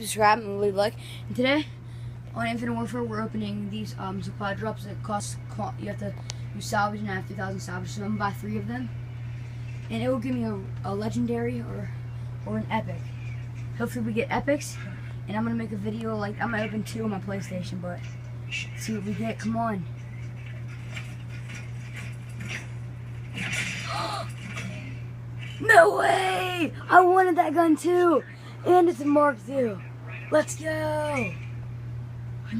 subscribe, and leave a like. And today, on Infinite Warfare, we're opening these supply drops that cost, you have to do salvage and I have 2,000 salvage, so I'm going to buy 3 of them. And it will give me a legendary or an epic. Hopefully we get epics, and I'm going to make a video, like, I'm going to open 2 on my PlayStation, but see what we get. Come on. No way! I wanted that gun too! And it's a Mark II. Let's go!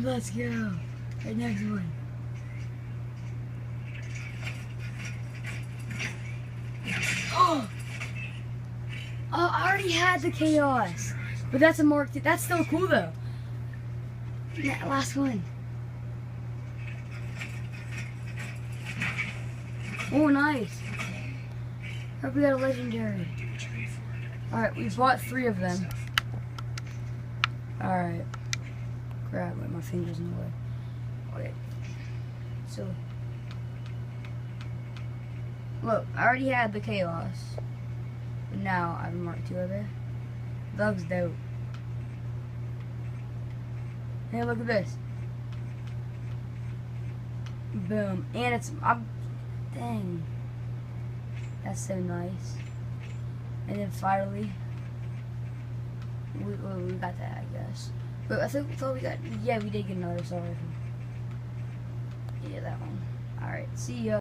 Let's go. Right, next one. Oh, I already had the Chaos. But that's a Mark II. That's still cool though. That last one. Oh, nice. Hope we got a legendary. Alright, we bought 3 of them. Alright. Crap, wait, my finger's in the way. Okay. So, look, I already had the Chaos. But now I have a Mark II of it. That looks dope. Hey, look at this. Boom. And it's, dang. That's so nice. And then finally, we got that, I guess. But I thought we got, yeah, we did get another assault rifle. Yeah, that one. Alright, see ya.